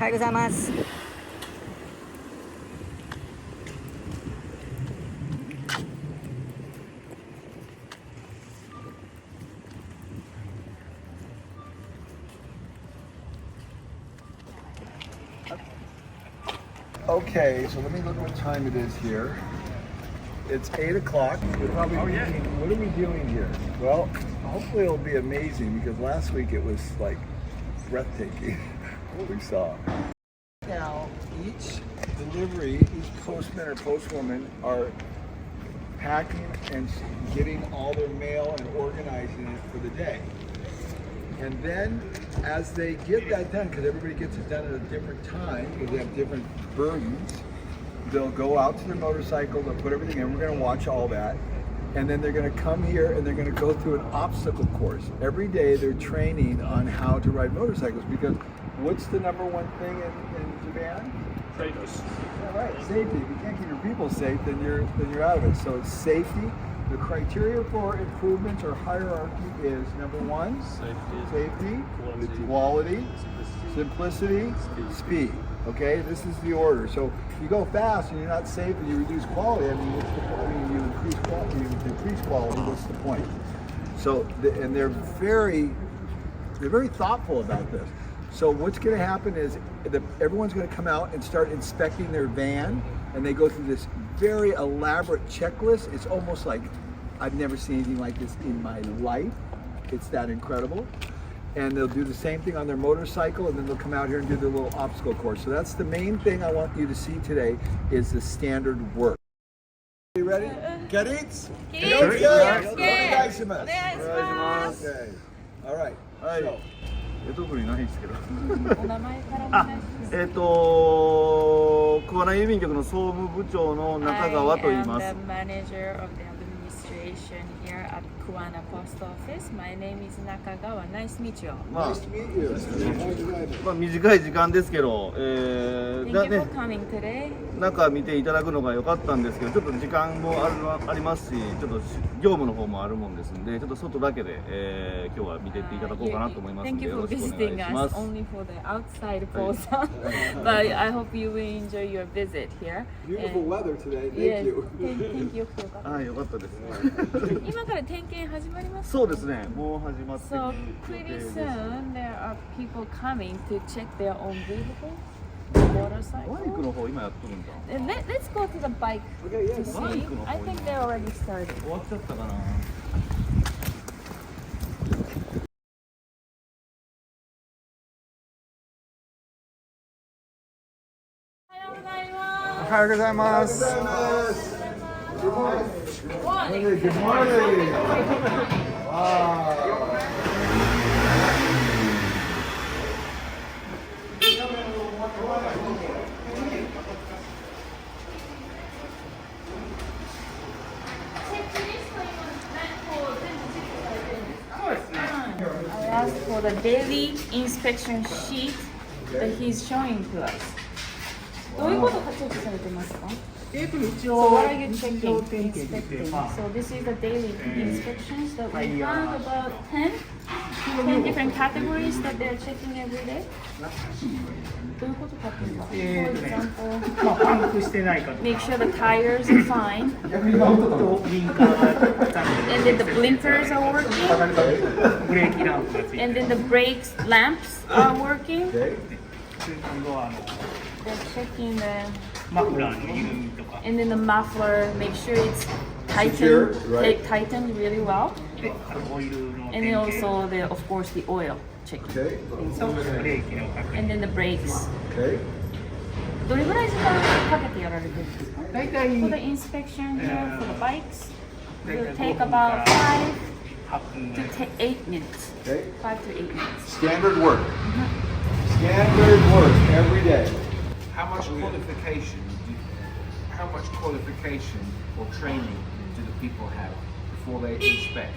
はようございます。Okay, so let me look at what time it is here. It's 8 o'clock. You're probably thinking, what are we doing here? Well, hopefully it'll be amazing because last week it was like breathtaking what we saw. Now, each delivery, each postman or postwoman are packing and getting all their mail and organizing it for the day. And then as they get that done, because everybody gets it done at a different time, because they have different burdens, they'll go out to their motorcycle, they'll put everything in, we're gonna watch all that, and then they're gonna come here and they're gonna go through an obstacle course. Every day they're training on how to ride motorcycles, because what's the number one thing in Japan? Safety. Yeah, right, safety. If you can't keep your people safe, then you're out of it. So it's safety. The criteria for improvements or hierarchy is number one, safety, quality, simplicity, speed. Okay, this is the order. So if you go fast and you're not safe and you reduce quality, you increase quality, what's the point? So, and they're very thoughtful about this. So what's going to happen is everyone's going to come out and start inspecting their van, and they go through this very elaborate checklist. It's almost like I've never seen anything like this in my life. It's that incredible. And they'll do the same thing on their motorcycle, and then they'll come out here and do their little obstacle course. So that's the main thing I want you to see today is the standard work. Are you ready? Get it? Okay. All right. So, 特にないですけどお名前からお願いします。桑名郵便局の総務部長の中川と言います。I am the manager of the administration here at Kuwana Post Office. My name is Nakagawa. Nice to meet you. Nice to meet you. まあ短い時間ですけど、Thank you for coming today. 中見ていただくのが良かったんですけど、ちょっと時間もありますし、ちょっと業務の方もあるもんですんで、ちょっと外だけで、今日は見ていっていただこうかなと思いますので、よろしくお願いします。 Thank you for visiting us only for the outside postal, but I hope you will enjoy your visit here. Beautiful weather today. Yes, Thank you. thank you. はい、良かったです。今から点検始まります。そうですね、もう始まって。 So pretty soon there are people coming to check their own vehicle, motorcycle. バイクの方今やっとるんだ。 Let's go to the bike to see. I think they already started. 終わっちゃったかな。おはようございます。おはようございます。 Good morning. Good morning. Wow. I asked for the daily inspection sheet that he's showing to us. どういうことがチェックされてますか? So what are you checking, inspecting? So this is the daily inspections that we have about 10 different categories that they're checking every day. どういうことかっていうのは For example, まあパンクしてないかとか make sure the tires are fine ブリンカーがつかん and then the blinkers are working でブレーキランプがついて and then the brakes lamps are working. Okay. 今度は They're checking the マフラーの緩みとか and then the muffler, make sure it's Secure, tightened, right. tightened really well. でオイルの And 点 then 検 also the, of course, the oil checking. Okay. ブレーキの確 And 認 then the brakes. Okay. どれぐらい時間かけてやられてるんですか? 大体 For the inspection here for the bikes, it will 5 take 分 about から 5 8分ぐ to らい 8 minutes. Okay. 5 to 8 minutes. Standard work. Standard work every day. How much qualification or training do the people have before they inspect?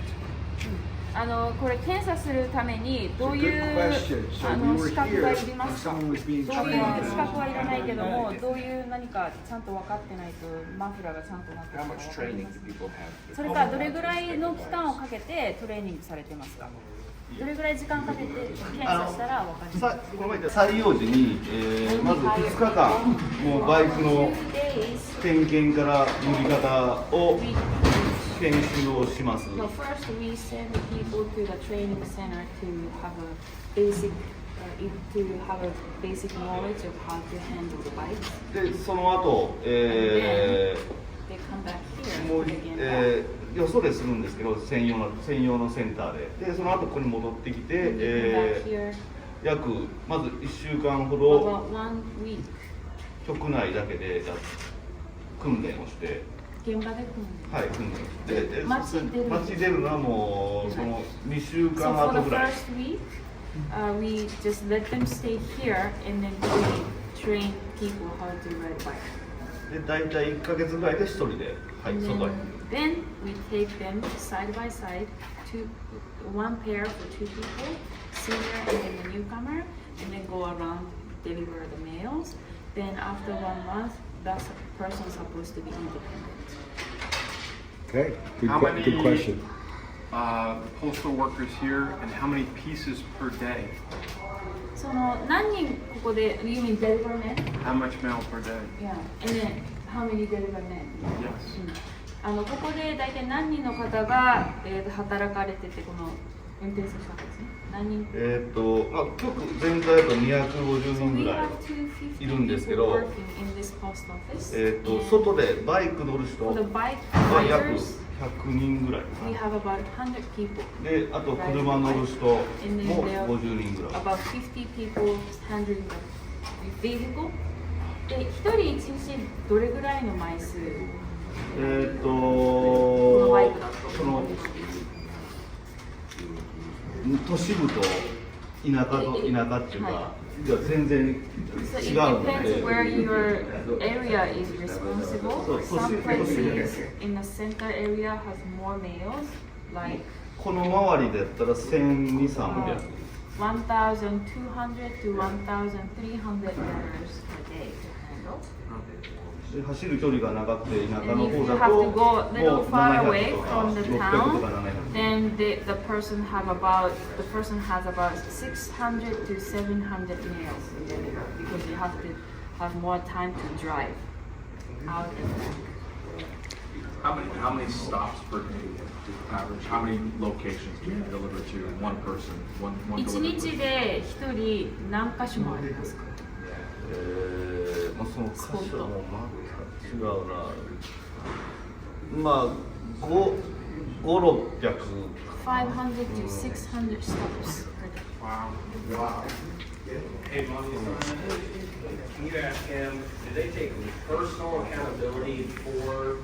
これ検査するためにどういう Good question. So we were 資格が here いりま when すか? someone was being どういう trained. 資格はいらないけども、どういう何かちゃんと分かってないとマフラーがちゃんとなってる How か分 much かりま training す do people have? それからどれぐらいの期間をかけてトレーニングされてますか?どれぐらい時間かけて検査したらわかりますか？この前言った採用時に、まず2日間もうバイクの 2 days 点検から乗り方を we 研修をします。 well, first we send people to the training center to have a basic knowledge of how to handle the bikes. でその後、 They come back here もう、 again. よそでするんですけど専用のセンターでその後ここに戻ってきて、 They come back here 約まず1週間ほど about 1 week. 局内だけで訓練をして、現場ではい、訓練で街出るのはもうその2週 So 間 for 後 the ぐらい。 first week, we just let them stay here and then we train people how to ride a bike. で大体1ヶ月ぐらいで1人で、はい、 And 外へ。 then we take them side by side, one pair for 2 people, senior and then the newcomer, and then go around deliver the mails. Then after 1 month, that person is supposed to be independent. Okay, How many good question. postal workers here, and how many pieces per day? その何人ここで you mean deliver men? How much mail per day? Yeah. And then how many deliver men? Yes. ここで大体何人の方が、働かれててこの運転する人ですね。何人？まあ局全体だと250人ぐらいいるんですけど、外でバイク乗る人は約100人ぐらい。 We have about 100 people. で、あと車乗る人も And then there are 50人ぐらい。 about 50 people handling the vehicle. で、一人一日どれぐらいの枚数？このバイクだと。その都市部と田舎っていうか、いや全然違う So it の depends で。 where your area is responsible. So, Some places in the center area has more males, like この周りでやったら1200、300。 1,200 to 1,300 letters per day to handle. で走る距離が長くて田舎 And の if 方 you だ have と to も go a う little far 700 away とか from the 600とか town, 700。 then the person has about 600 to 700 meals in there because you have to have more time to drive out and back. How many stops per day do you average? How many locations do you deliver to one person? One 1 delivery 日で1人何箇所もありますか？まあその箇所も全く違うな。まあ5、600。 500 to 600 stops per day. Wow. Hey, Mommy, can you ask him, do they take personal accountability for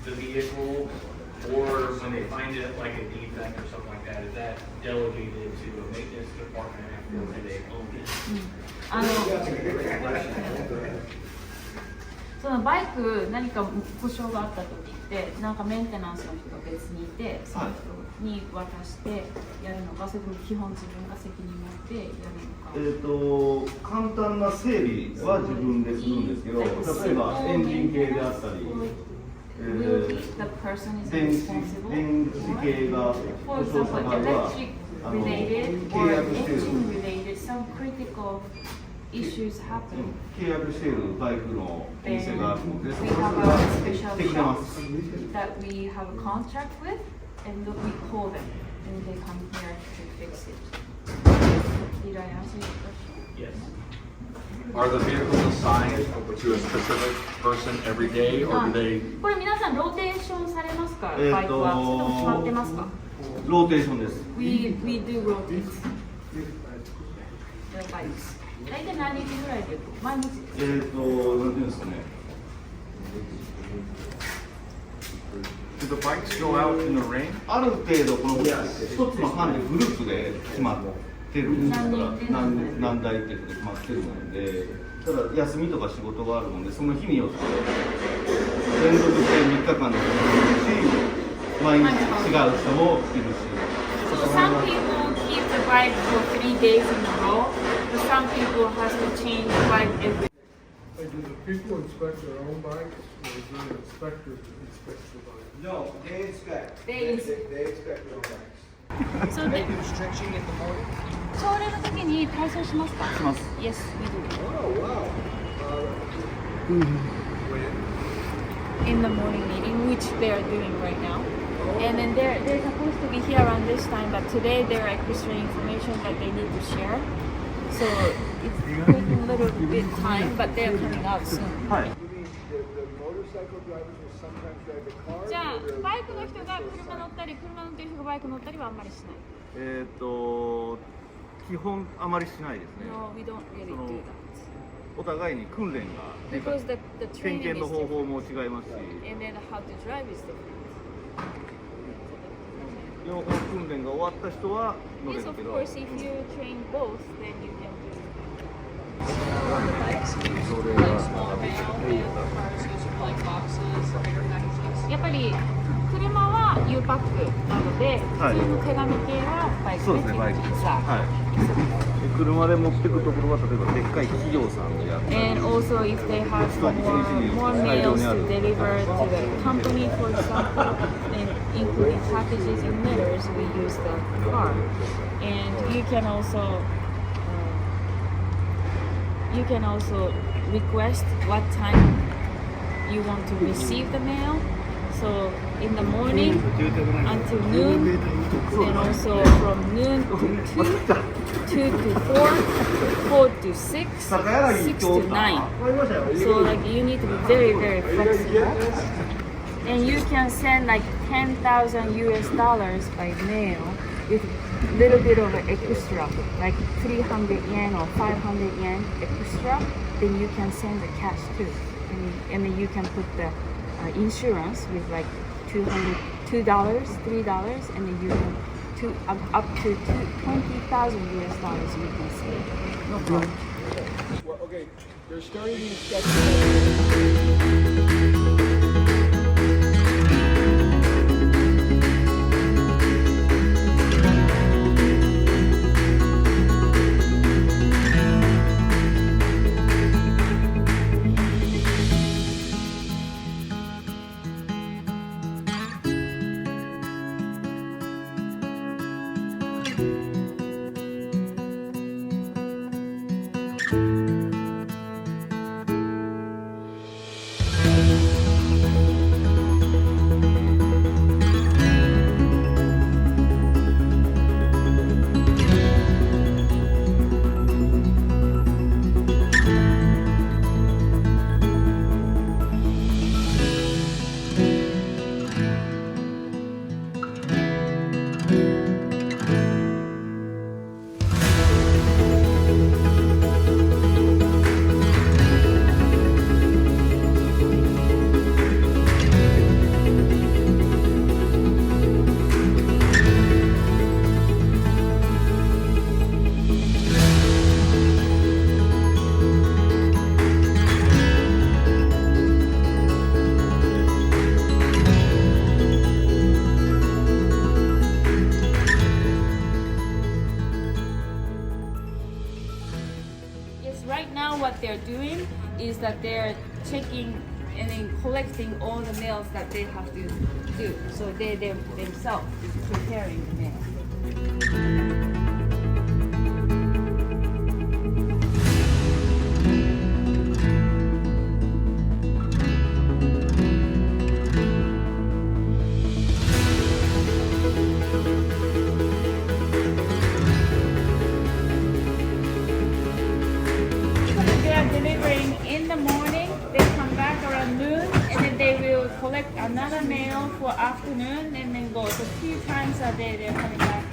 the vehicle, or when they find it like a defect or something like that, is that delegated to a maintenance department, or do they own it? そのバイク何か故障があった時ってなんかメンテナンスの人が別にいてその人に渡してやるのか、それとも基本自分が責任持ってやるのか。簡単な整備は自分でするんですけど、例えばエンジン系であったり、電子系が故障した場合は契約している。Issues happen. 契約しているバイクのお店があるので、 We それ have が a で special きてます shop that we have a contract with, and we call them, and they come here to fix it. Did I answer your question? Yes. Are the vehicles assigned to a specific person every day, or do they? これ皆さんローテーションされますか？バイクは。それとも決まってますか？ローテーションです。We do rotate the bikes. 大体何日ぐらいで毎日ですか？なんていうんですかね。Do the bikes go out in the rain? ある程度この一つの班でグループで決まってるんですから、何台っていうことで決まってるので、ただ休みとか仕事があるので、その日によって連続して3日間でもいるし、毎日違う人もいるし。So some people keep the bike for 3 days in a row, but some people has to change the bike every day. Do the people inspect their own bikes, or is there an inspector that inspects the bike? No, they inspect. They inspect. They inspect their own bikes. そうで、 Stretching in the morning. 朝礼の時に体操しますか？します。 Yes, we do. Oh, wow. In the morning meeting, which they are doing right now. And then they're supposed to be here around this time, but today they're extra information that they need to share. So it's taking a little bit time, but they're coming out soon. はい You mean the motorcycle drivers will sometimes drive the car? じゃあ or they're- バイクの人が車乗ったり、車乗ってる人がバイク乗ったりはあんまりしない。基本あまりしないですね。 No, we don't really do that. お互いに訓練が Because the 点 training 検の is 方法 different. も違いますし、 And then how to drive is different. 両方訓練が終わった人は乗れ Yes, る of けど、 course, if you train both, then you can do it. Like small mail, and cars used for like boxes or bigger packages. やっぱり車は U パックなので、はい普通の手紙系はバイクでそうですね、バイク。さあ。はい。で車で持ってくところは例えばでっかい企業さんでやったり、 And also if they have more mails to deliver to the company, for example, and including packages and letters, we use the car. And you can also request what time you want to receive the mail. So in the morning until noon, and also from noon to 2 to 4, 4 to 6, 6 to 9. So like you need to be very, very flexible. And you can send like 10,000 US dollars by mail with little bit of an extra, like 300 yen or 500 yen extra. Then you can send the cash too. And then you can put the insurance with like $2, $3, and then you can up to 20,000 US dollars you can save. No problem. Well, okay, they're starting the inspection. Right now what they're doing is that they're checking and then collecting all the mails that they have to do. So they themselves is preparing the mail. They are delivering in the morning, they come back around noon, and then they will collect another mail for afternoon and then go. So 2 times a day they're coming back